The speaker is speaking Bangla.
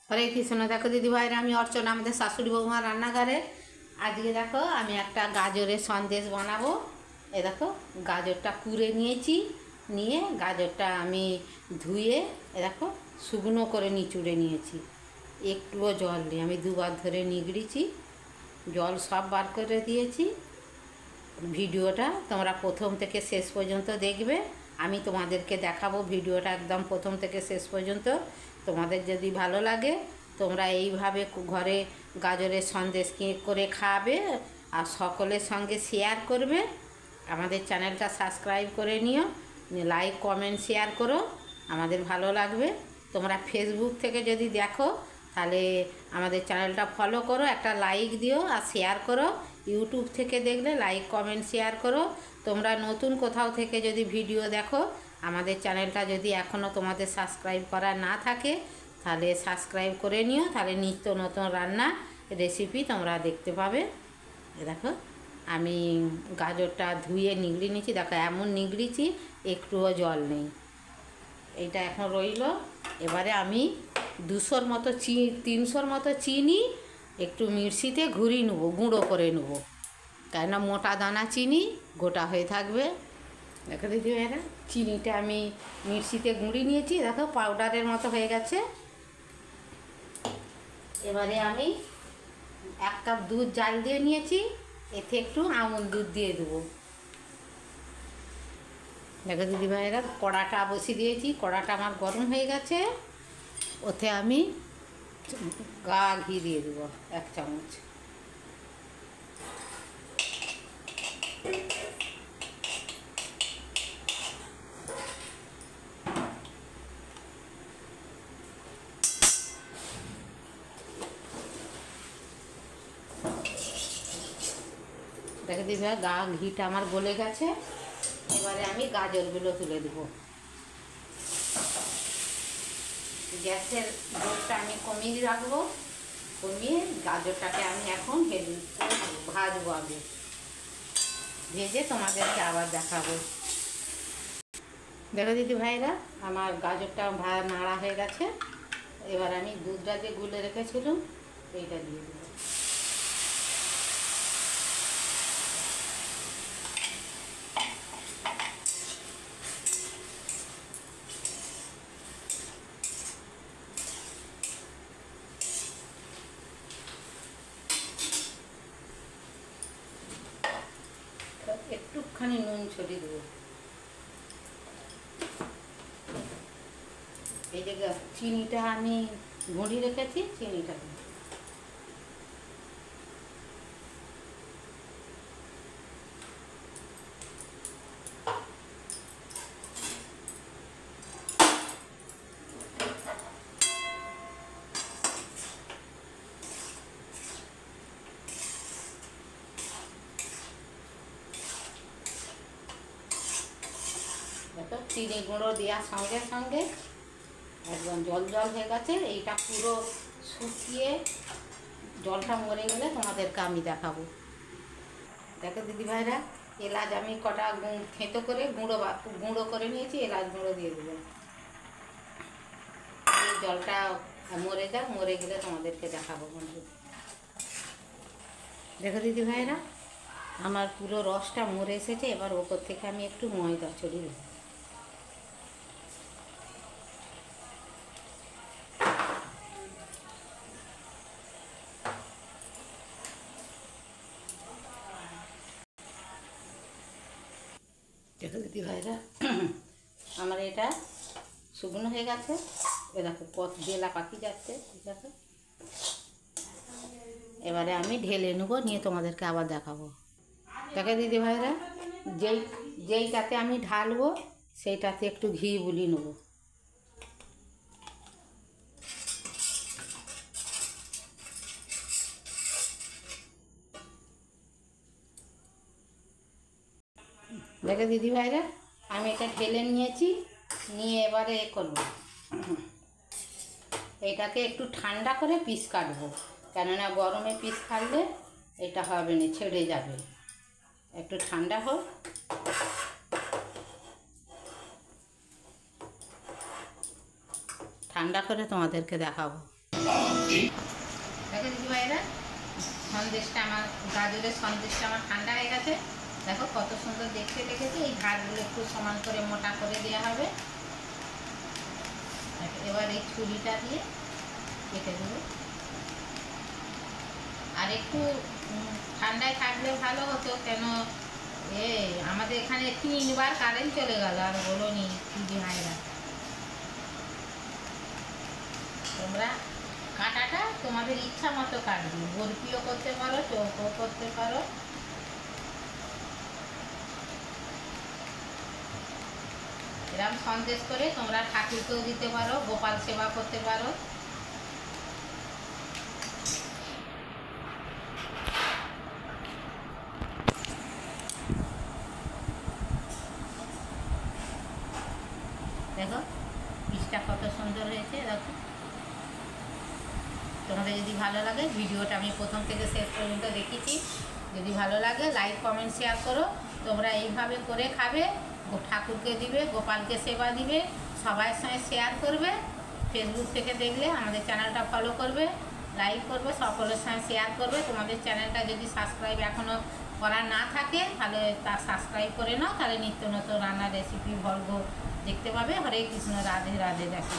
হরে কৃষ্ণ। দেখো দিদি ভাইরা, আমি অর্চনা, আমাদের শাশুড়ি বৌমা রান্নাঘরে। আজকে দেখো আমি একটা গাজরের সন্দেশ বানাবো। এ দেখো গাজরটা কুড়ে নিয়েছি, নিয়ে গাজরটা আমি ধুয়ে দেখো শুকনো করে নিচুড়ে নিয়েছি। একটুও জল নেই, আমি দুবার ধরে নিগড়িছি, জল সব বার করে দিয়েছি। ভিডিওটা তোমরা প্রথম থেকে শেষ পর্যন্ত দেখবে, আমি তোমাদেরকে দেখাবো ভিডিওটা একদম প্রথম থেকে শেষ পর্যন্ত। তোমাদের যদি ভালো লাগে তোমরা এইভাবে ঘরে গাজরের সন্দেশ করে খাবে আর সকলের সঙ্গে শেয়ার করবে। আমাদের চ্যানেলটা সাবস্ক্রাইব করে নিও, লাইক কমেন্ট শেয়ার করো, আমাদের ভালো লাগবে। তোমরা ফেসবুক থেকে যদি দেখো তাহলে আমাদের চ্যানেলটা ফলো করো, একটা লাইক দিও আর শেয়ার করো। ইউটিউব থেকে দেখলে লাইক কমেন্ট শেয়ার করো। তোমরা নতুন কোথাও থেকে যদি ভিডিও দেখো, আমাদের চ্যানেলটা যদি এখনও তোমাদের সাবস্ক্রাইব করা না থাকে তাহলে সাবস্ক্রাইব করে নিও, তাহলে নিত্য নতুন রান্না রেসিপি তোমরা দেখতে পাবে। দেখো আমি গাজরটা ধুয়ে নিগড়ি নিয়েছি, দেখো এমন নিগড়িছি একটুও জল নেই। এইটা এখন রইল। এবারে আমি 200-র মতো 300-র মতো চিনি একটু মিক্সিতে ঘুরিয়ে নেবো, গুঁড়ো করে নেবো, কেননা মোটা দানা চিনি গোটা হয়ে থাকবে। দেখো দিদি ভাইরা, চিনিটা আমি মিক্সিতে গুঁড়িয়ে নিয়েছি, দেখো পাউডারের মতো হয়ে গেছে। এবারে আমি 1 কাপ দুধ জাল দিয়ে নিয়েছি, এতে একটু আমুল দুধ দিয়ে দেবো। দেখো দিদি ভাইরা, কড়াটা বসিয়ে দিয়েছি, কড়াটা আমার গরম হয়ে গেছে। ওতে আমি গা ঘি দিয়ে দেবো 1 চামচ। দেখো দিদি ভাই, গা ঘিটা আমার গলে গেছে। এবারে আমি গাজরগুলো তুলে দেবো। গ্যাসের জোরটা আমি কমিয়ে রাখবো, কমিয়ে গাজরটাকে আমি এখন ভাজবো। আগে ভেজে তোমাদেরকে আবার দেখাবো। দেখো দিদি ভাইরা, আমার গাজরটা নাড়া হয়ে গেছে। এবার আমি দুধটা যে গুলে রেখেছিলাম এইটা দিয়ে দেবো। একটুখানি নুন ছড়িয়ে দেবো। এই যে চিনিটা আমি গুঁড়ি রেখেছি, চিনিটা দেখো চিনি গুঁড়ো দেওয়ার সঙ্গে সঙ্গে একদম জল জল হয়ে গেছে। এইটা পুরো শুকিয়ে জলটা মরে গেলে তোমাদেরকে আমি দেখাবো। দেখো দিদি ভাইরা, এলাচ আমি কটা থেঁতো করে গুঁড়ো করে নিয়েছি, এলাচ গুঁড়ো দিয়ে দেবো। এই জলটা মরে যাক, মরে গেলে তোমাদেরকে দেখাবো বন্ধু। দেখো দিদি ভাইরা, আমার পুরো রসটা মরে এসেছে। এবার ওপর থেকে আমি একটু ময়দা ছড়িয়ে দেবো। দেখো দিদি ভাইরা, আমার এটা শুকনো হয়ে গেছে। এ দেখো কত বেলা পাখি যাচ্ছে, ঠিক আছে। এবারে আমি ঢেলে নেবো, নিয়ে তোমাদেরকে আবার দেখাবো। দেখো দিদি ভাইরা, যেইটাতে আমি ঢালবো সেইটাতে একটু ঘি বুলিয়ে নেবো। দেখো দিদি ভাইরা, আমি এটা ঢেলে নিয়েছি, নিয়ে এবারে করবো এটাকে একটু ঠান্ডা করে পিস কাটবো, কেননা গরমে পিস কাটলে এটা হবে না, ছেড়ে যাবে। একটু ঠান্ডা হোক, ঠান্ডা করে তোমাদেরকে দেখাবো। দেখো দিদিভাইরা, সন্দেশটা আমার, গাজরের সন্দেশটা আমার ঠান্ডা হয়ে গেছে। দেখো কত সুন্দর দেখতে লেগেছে। এই ধারগুলো একটু সমান করে মোটা করে দেওয়া হবে। এবার এই ছুরিটা দিয়ে কেটে দেবো। আর একটু ঠান্ডায় থাকলে ভালো হতো, কেন আমাদের এখানে 3বার কারেন্ট চলে গেল, আর বলো নি দিদিভাইরা। তোমরা কাঁটাটা তোমাদের ইচ্ছা মতো কাটবে, বরফিও করতে পারো, চৌকো করতে পারো। এরকম সন্দেশ করে তোমরা ঠাকুরকেও দিতে পারো, গোপাল সেবা করতে পারো। দেখো পিসটা কত সুন্দর হয়েছে। দেখো তোমাদের যদি ভালো লাগে, ভিডিওটা আমি প্রথম থেকে শেষ পর্যন্ত দেখেছি, যদি ভালো লাগে লাইক কমেন্ট শেয়ার করো। তোমরা এইভাবে করে খাবে, ঠাকুরকে দিবে, গোপালকে সেবা দিবে, সবার সঙ্গে শেয়ার করবে। ফেসবুক থেকে দেখলে আমাদের চ্যানেলটা ফলো করবে, লাইক করবে, সকলের সঙ্গে শেয়ার করবে। তোমাদের চ্যানেলটা যদি সাবস্ক্রাইব এখনও করা না থাকে তাহলে তা সাবস্ক্রাইব করে নাও, তাহলে নিত্য নতুন রান্নার রেসিপি ভল্গ দেখতে পাবে। হরে কৃষ্ণ, রাধে রাধে। দেখো।